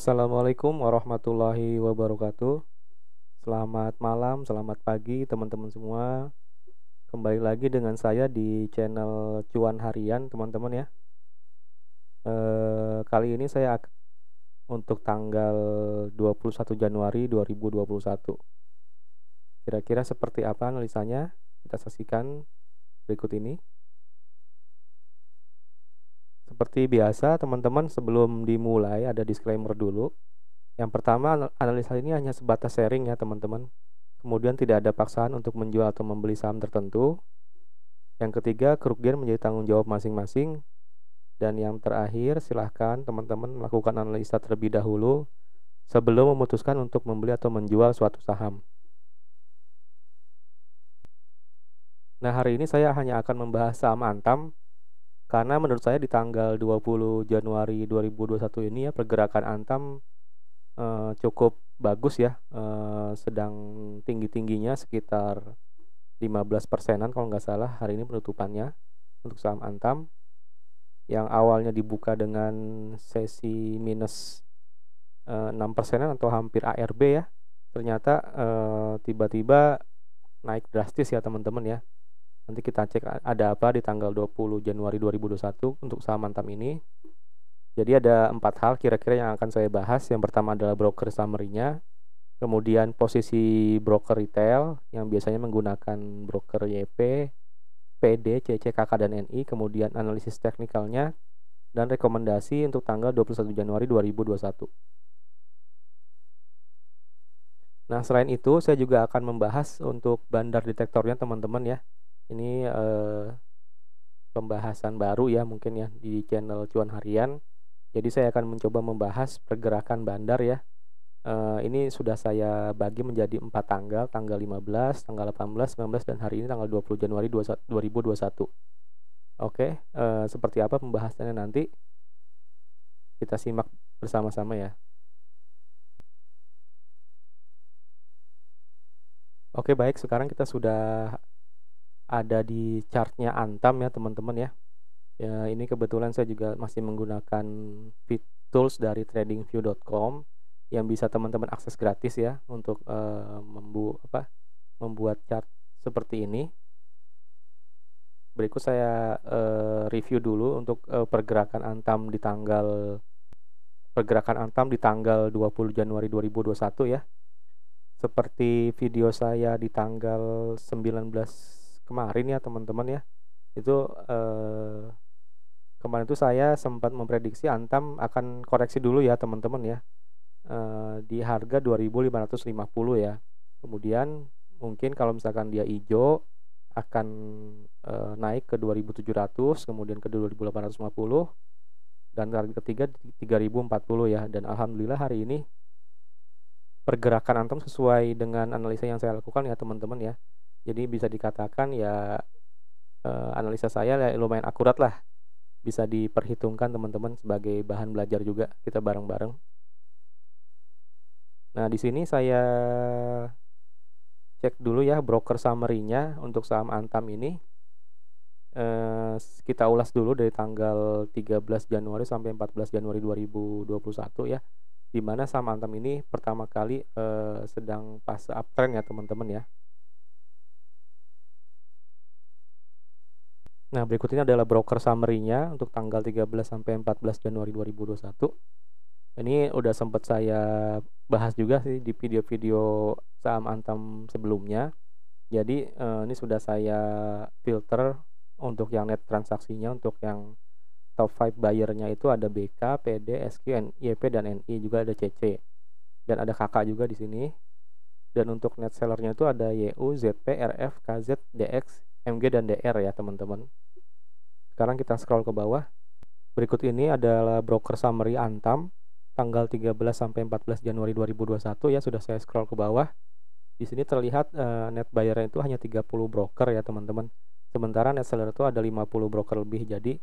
Assalamualaikum warahmatullahi wabarakatuh. Selamat malam, selamat pagi teman-teman semua. Kembali lagi dengan saya di channel Cuan Harian, teman-teman ya. Kali ini saya akan untuk tanggal 21 Januari 2021. Kira-kira seperti apa analisanya? Kita saksikan berikut ini. Seperti biasa, teman-teman, sebelum dimulai ada disclaimer dulu. Yang pertama, analisa ini hanya sebatas sharing ya teman-teman. Kemudian tidak ada paksaan untuk menjual atau membeli saham tertentu. Yang ketiga, kerugian menjadi tanggung jawab masing-masing. Dan yang terakhir, silahkan teman-teman melakukan analisa terlebih dahulu sebelum memutuskan untuk membeli atau menjual suatu saham. Nah, hari ini saya hanya akan membahas saham Antam karena menurut saya di tanggal 20 Januari 2021 ini ya pergerakan Antam cukup bagus ya, sedang tinggi-tingginya sekitar 15%-an kalau nggak salah hari ini penutupannya untuk saham Antam yang awalnya dibuka dengan sesi minus 6%-an atau hampir ARB ya, ternyata tiba-tiba naik drastis ya teman-teman ya. Nanti kita cek ada apa di tanggal 20 Januari 2021 untuk saham Antam ini. Jadi ada 4 hal kira-kira yang akan saya bahas. Yang pertama adalah broker summary-nya, kemudian posisi broker retail yang biasanya menggunakan broker YP, PD, CC, KK, dan NI, kemudian analisis teknikalnya, dan rekomendasi untuk tanggal 21 Januari 2021. Nah, selain itu saya juga akan membahas untuk bandar detektornya teman-teman ya. Ini pembahasan baru ya mungkin ya di channel Cuan Harian. Jadi saya akan mencoba membahas pergerakan bandar ya. Ini sudah saya bagi menjadi 4 tanggal 15, tanggal 18, 19, dan hari ini tanggal 20 Januari 2021. Oke, seperti apa pembahasannya nanti kita simak bersama-sama ya. Oke, baik, sekarang kita sudah ada di chartnya Antam ya teman-teman ya. Ya, ini kebetulan saya juga masih menggunakan tools dari tradingview.com yang bisa teman-teman akses gratis ya untuk membuat chart seperti ini. Berikut saya review dulu untuk pergerakan Antam di tanggal 20 Januari 2021 ya. Seperti video saya di tanggal 19 kemarin ya teman-teman ya. Itu kemarin itu saya sempat memprediksi Antam akan koreksi dulu ya teman-teman ya, di harga 2550 ya. Kemudian mungkin kalau misalkan dia hijau akan naik ke 2700, kemudian ke 2850, dan target ketiga 3040 ya. Dan alhamdulillah hari ini pergerakan Antam sesuai dengan analisa yang saya lakukan ya teman-teman ya. Jadi bisa dikatakan ya analisa saya lumayan akurat lah. Bisa diperhitungkan teman-teman sebagai bahan belajar juga kita bareng-bareng. Nah, di sini saya cek dulu ya broker summary-nya untuk saham Antam ini. Kita ulas dulu dari tanggal 13 Januari sampai 14 Januari 2021 ya. Di mana saham Antam ini pertama kali sedang fase uptrend ya teman-teman ya. Nah, berikut ini adalah broker summary-nya untuk tanggal 13 sampai 14 Januari 2021. Ini udah sempat saya bahas juga sih di video-video saham Antam sebelumnya. Jadi ini sudah saya filter untuk yang net transaksinya. Untuk yang top 5 buyer-nya itu ada BK, PD, SQ, YP, dan NI, juga ada CC. Dan ada KK juga di sini. Dan untuk net seller-nya itu ada YU, ZP, RF, KZ, DX, MG, dan DR ya teman-teman. Sekarang kita scroll ke bawah. Berikut ini adalah broker summary Antam tanggal 13 sampai 14 Januari 2021 ya, sudah saya scroll ke bawah. Di sini terlihat net buyer itu hanya 30 broker ya teman-teman. Sementara net seller itu ada 50 broker lebih. Jadi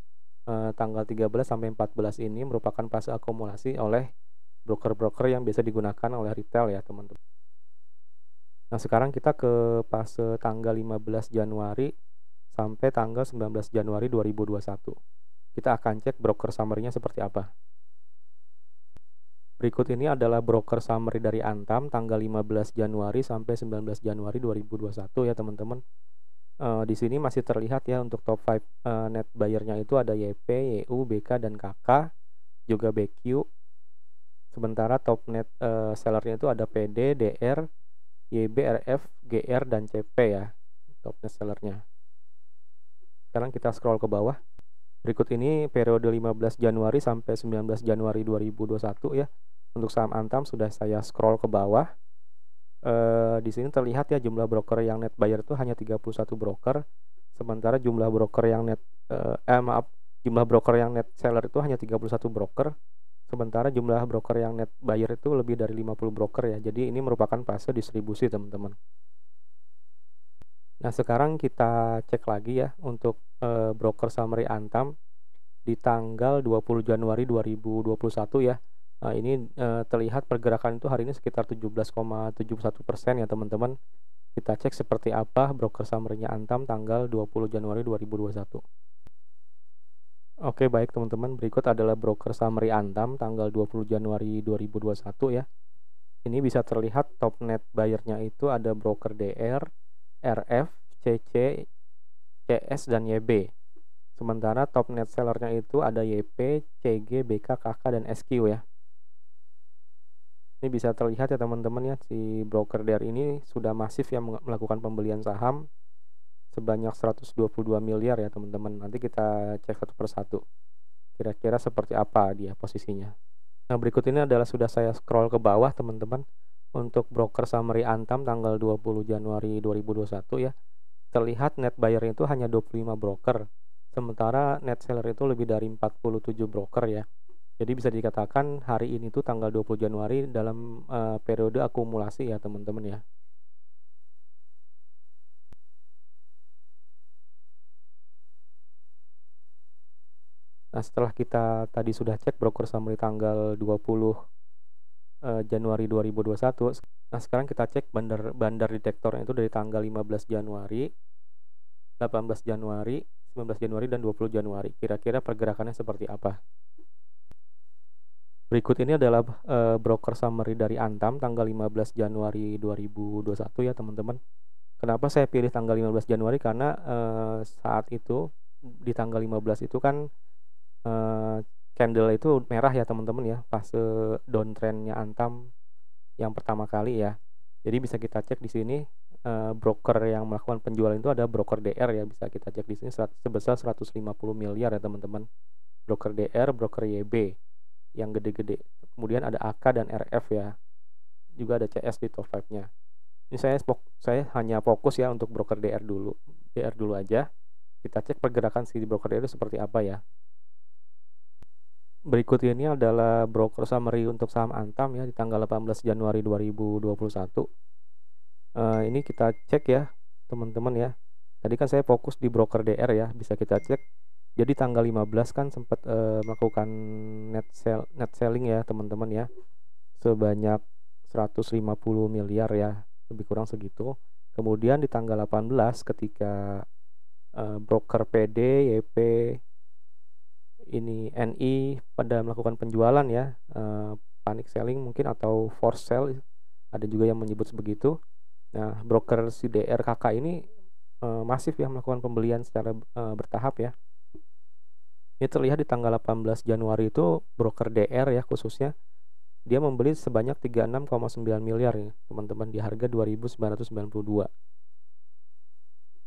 tanggal 13 sampai 14 ini merupakan fase akumulasi oleh broker-broker yang biasa digunakan oleh retail ya teman-teman. Nah, sekarang kita ke fase tanggal 15 Januari sampai tanggal 19 Januari 2021. Kita akan cek broker summary-nya seperti apa. Berikut ini adalah broker summary dari Antam tanggal 15 Januari sampai 19 Januari 2021 ya teman-teman. Di sini masih terlihat ya untuk top 5 net buyer-nya itu ada YP, YU, BK, dan KK, juga BQ. Sementara top net sellernya itu ada PD, DR, YB, RF, GR, dan CP ya, top net sellernya. Sekarang kita scroll ke bawah. Berikut ini periode 15 Januari sampai 19 Januari 2021 ya. Untuk saham Antam sudah saya scroll ke bawah. Di sini terlihat ya jumlah broker yang net buyer itu hanya 31 broker. Sementara jumlah broker yang jumlah broker yang net seller itu hanya 31 broker. Sementara jumlah broker yang net buyer itu lebih dari 50 broker ya. Jadi ini merupakan fase distribusi teman-teman. Nah, sekarang kita cek lagi ya untuk broker summary Antam di tanggal 20 Januari 2021 ya. Nah, ini terlihat pergerakan itu hari ini sekitar 17,71% ya teman-teman. Kita cek seperti apa broker summary-nya Antam tanggal 20 Januari 2021. Oke, baik teman-teman, berikut adalah broker summary Antam tanggal 20 Januari 2021 ya. Ini bisa terlihat top net buyer-nya itu ada broker DR, RF, CC, CS, dan YB. Sementara top net sellernya itu ada YP, CG, BK, KK, dan SQ ya. Ini bisa terlihat ya teman-teman ya, si broker DR ini sudah masif ya melakukan pembelian saham sebanyak 122 miliar ya teman-teman. Nanti kita cek satu persatu kira-kira seperti apa dia posisinya. Nah, berikut ini adalah sudah saya scroll ke bawah teman-teman untuk broker summary Antam tanggal 20 Januari 2021 ya. Terlihat net buyer itu hanya 25 broker, sementara net seller itu lebih dari 47 broker ya. Jadi bisa dikatakan hari ini tuh tanggal 20 Januari dalam periode akumulasi ya teman-teman ya. Nah, setelah kita tadi sudah cek broker summary tanggal 20 Januari 2021. Nah, sekarang kita cek bandar detektornya itu dari tanggal 15 Januari, 18 Januari, 19 Januari, dan 20 Januari. Kira-kira pergerakannya seperti apa? Berikut ini adalah broker summary dari Antam tanggal 15 Januari 2021 ya teman-teman. Kenapa saya pilih tanggal 15 Januari? Karena saat itu di tanggal 15 itu kan candle itu merah ya teman-teman ya, fase downtrendnya Antam yang pertama kali ya. Jadi bisa kita cek di sini broker yang melakukan penjualan itu ada broker DR ya, bisa kita cek di sini sebesar 150 miliar ya teman-teman. Broker DR, broker YB yang gede-gede. Kemudian ada AK dan RF ya. Juga ada CS di top 5-nya. Ini saya hanya fokus ya untuk broker DR dulu. DR dulu aja. Kita cek pergerakan si broker DR itu seperti apa ya. Berikut ini adalah broker summary untuk saham Antam ya di tanggal 18 Januari 2021. Ini kita cek ya teman-teman ya. Tadi kan saya fokus di broker DR ya, bisa kita cek. Jadi tanggal 15 kan sempat melakukan net selling ya teman-teman ya. Sebanyak 150 miliar ya, lebih kurang segitu. Kemudian di tanggal 18 ketika broker PD, YP, ini NI pada melakukan penjualan ya, panic selling mungkin atau force sell, ada juga yang menyebut begitu. Nah, broker CDR KK ini masif ya melakukan pembelian secara bertahap ya. Ini terlihat di tanggal 18 Januari itu broker DR ya khususnya dia membeli sebanyak 36,9 miliar ya teman-teman di harga 2.992.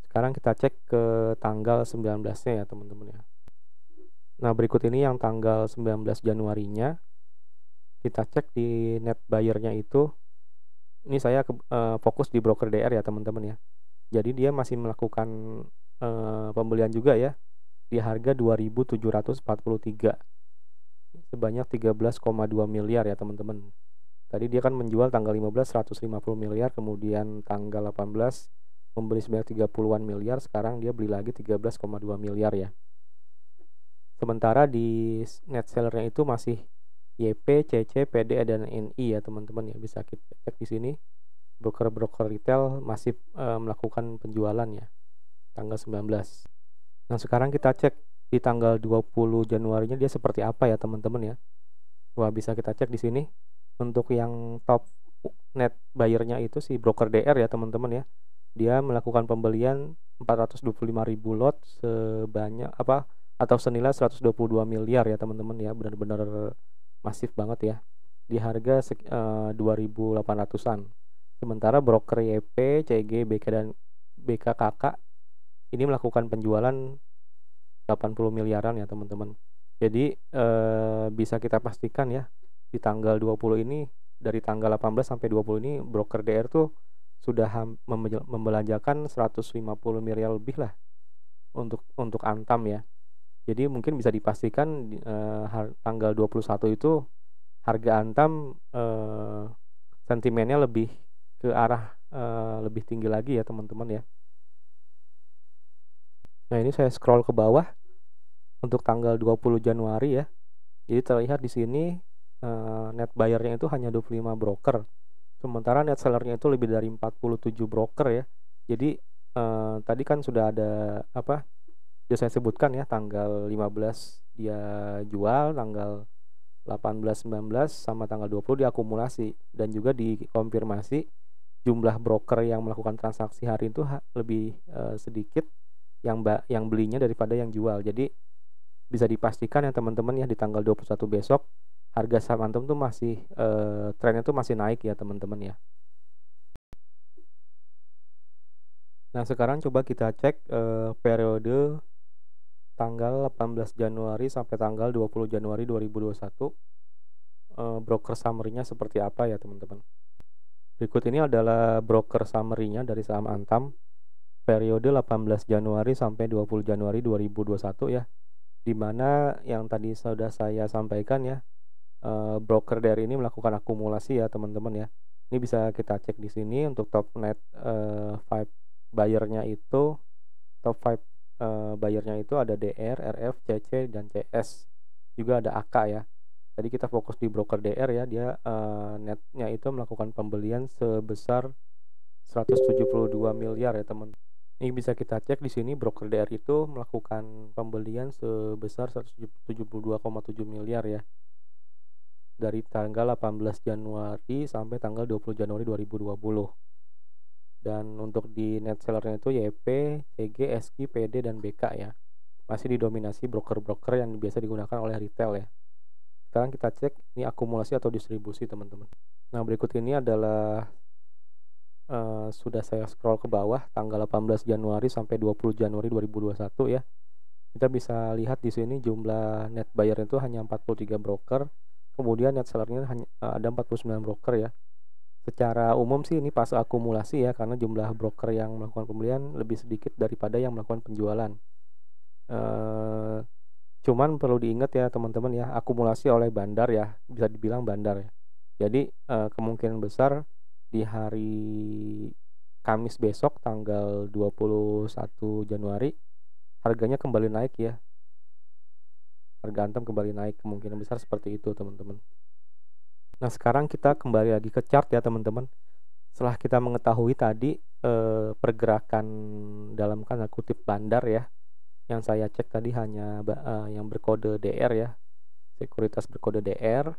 Sekarang kita cek ke tanggal 19-nya ya teman-teman ya. Nah, berikut ini yang tanggal 19 Januarinya. Kita cek di net buyer-nya itu. Ini saya fokus di broker DR ya teman-teman ya. Jadi dia masih melakukan pembelian juga ya di harga 2.743. Sebanyak 13,2 miliar ya teman-teman. Tadi dia kan menjual tanggal 15 150 miliar, kemudian tanggal 18 membeli sebanyak 30-an miliar, sekarang dia beli lagi 13,2 miliar ya. Sementara di net sellernya itu masih YP, CC, PD, dan NI ya teman-teman ya. Bisa kita cek di sini. Broker-broker retail masih melakukan penjualan ya. Tanggal 19. Nah, sekarang kita cek di tanggal 20 Januarinya dia seperti apa ya teman-teman ya. Wah, bisa kita cek di sini. Untuk yang top net buyer-nya itu si broker DR ya teman-teman ya. Dia melakukan pembelian 425.000 lot sebanyak apa atau senilai 122 miliar ya teman-teman ya. Benar-benar masif banget ya. Di harga 2.800-an. Sementara broker YP, CG, BK dan BKKK ini melakukan penjualan 80 miliaran ya teman-teman. Jadi bisa kita pastikan ya di tanggal 20 ini, dari tanggal 18 sampai 20 ini broker DR tuh sudah membelanjakan 150 miliar lebih lah untuk Antam ya. Jadi mungkin bisa dipastikan tanggal 21 itu harga Antam sentimennya lebih ke arah lebih tinggi lagi ya teman-teman ya. Nah, ini saya scroll ke bawah untuk tanggal 20 Januari ya. Jadi terlihat di sini net buyer-nya itu hanya 25 broker. Sementara net seller-nya itu lebih dari 47 broker ya. Jadi tadi kan sudah ada apa? Sudah saya sebutkan ya, tanggal 15 dia jual, tanggal 18, 19 sama tanggal 20 diakumulasi, dan juga dikonfirmasi jumlah broker yang melakukan transaksi hari itu lebih sedikit yang belinya daripada yang jual. Jadi bisa dipastikan ya teman-teman ya, di tanggal 21 besok harga saham Antam tuh masih trennya tuh masih naik ya teman-teman ya. Nah, sekarang coba kita cek periode tanggal 18 Januari sampai tanggal 20 Januari 2021 broker summary-nya seperti apa ya teman-teman. Berikut ini adalah broker summary-nya dari saham Antam periode 18 Januari sampai 20 Januari 2021 ya. Dimana yang tadi sudah saya sampaikan ya, broker dari ini melakukan akumulasi ya teman-teman ya. Ini bisa kita cek di sini untuk top net 5 buyer-nya itu, top 5 buyer-nya itu ada DR, RF, CC, dan CS. Juga ada AK ya. Tadi kita fokus di broker DR ya, dia netnya itu melakukan pembelian sebesar 172 miliar ya teman. Ini bisa kita cek di sini, broker DR itu melakukan pembelian sebesar 172,7 miliar ya. Dari tanggal 18 Januari sampai tanggal 20 Januari 2020. Dan untuk di net sellernya itu YP, CG, SQ, PD, dan BK ya. Masih didominasi broker-broker yang biasa digunakan oleh retail ya. Sekarang kita cek ini akumulasi atau distribusi teman-teman. Nah, berikut ini adalah sudah saya scroll ke bawah tanggal 18 Januari sampai 20 Januari 2021 ya. Kita bisa lihat di sini jumlah net buyer itu hanya 43 broker, kemudian net sellernya hanya ada 49 broker ya. Secara umum sih ini fase akumulasi ya, karena jumlah broker yang melakukan pembelian lebih sedikit daripada yang melakukan penjualan. Cuman perlu diingat ya teman-teman ya, akumulasi oleh bandar ya, bisa dibilang bandar ya. Jadi kemungkinan besar di hari Kamis besok tanggal 21 Januari harganya kembali naik ya. Harga Antam kembali naik, kemungkinan besar seperti itu teman-teman. Nah, sekarang kita kembali lagi ke chart ya teman-teman. Setelah kita mengetahui tadi pergerakan dalam tanda kutip bandar ya, yang saya cek tadi hanya yang berkode DR ya, sekuritas berkode DR.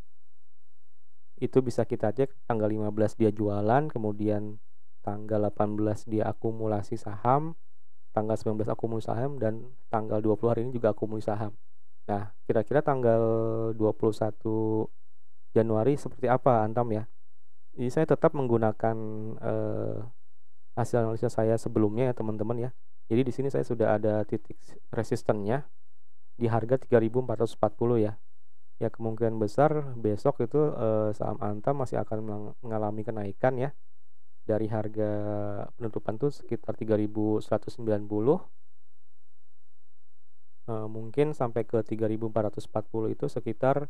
Itu bisa kita cek tanggal 15 dia jualan, kemudian tanggal 18 dia akumulasi saham, tanggal 19 akumulasi saham, dan tanggal 20 hari ini juga akumulasi saham. Nah, kira-kira tanggal 21 Januari seperti apa Antam ya? Jadi saya tetap menggunakan hasil analisa saya sebelumnya ya teman-teman ya. Jadi di sini saya sudah ada titik resistennya di harga 3.440 ya. Ya, kemungkinan besar besok itu saham Antam masih akan mengalami kenaikan ya. Dari harga penutupan tuh sekitar 3.190, mungkin sampai ke 3.440 itu sekitar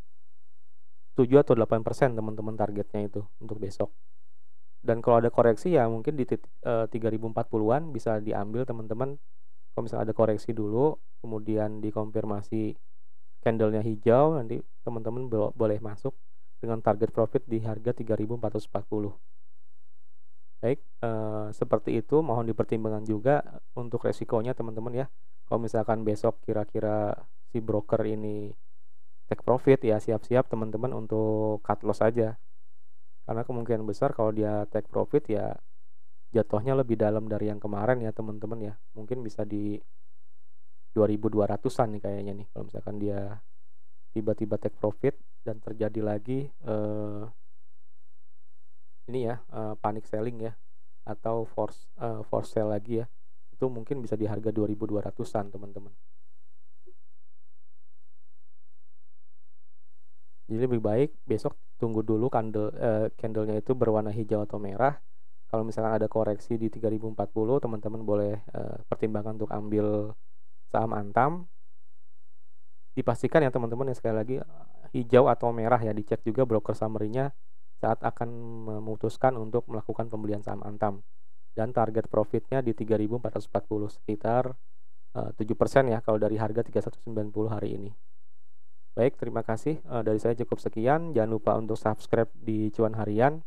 7 atau 8% teman-teman targetnya itu untuk besok. Dan kalau ada koreksi ya mungkin di titik 3.040-an bisa diambil teman-teman. Kalau misalnya ada koreksi dulu, kemudian dikonfirmasi candlenya hijau, nanti teman-teman boleh masuk dengan target profit di harga 3.440. Baik, seperti itu, mohon dipertimbangkan juga untuk resikonya teman-teman ya. Kalau misalkan besok kira-kira si broker ini take profit, ya siap-siap teman-teman untuk cut loss aja. Karena kemungkinan besar kalau dia take profit ya jatuhnya lebih dalam dari yang kemarin ya teman-teman ya. Mungkin bisa di 2.200-an nih kayaknya nih kalau misalkan dia tiba-tiba take profit dan terjadi lagi panic selling ya, atau force sell lagi ya, itu mungkin bisa di harga 2.200-an teman-teman. Jadi lebih baik besok tunggu dulu candlenya itu berwarna hijau atau merah. Kalau misalkan ada koreksi di 3040, teman-teman boleh pertimbangkan untuk ambil saham Antam. Dipastikan ya teman-teman ya, sekali lagi hijau atau merah ya, dicek juga broker summary-nya saat akan memutuskan untuk melakukan pembelian saham Antam. Dan target profitnya di 3.440, sekitar 7% ya kalau dari harga 3190 hari ini. Baik, terima kasih. Dari saya cukup sekian. Jangan lupa untuk subscribe di Cuan Harian.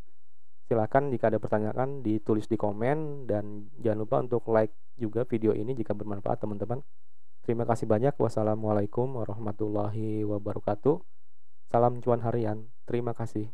Silakan jika ada pertanyaan ditulis di komen, dan jangan lupa untuk like juga video ini jika bermanfaat teman-teman. Terima kasih banyak. Wassalamualaikum warahmatullahi wabarakatuh. Salam Cuan Harian. Terima kasih.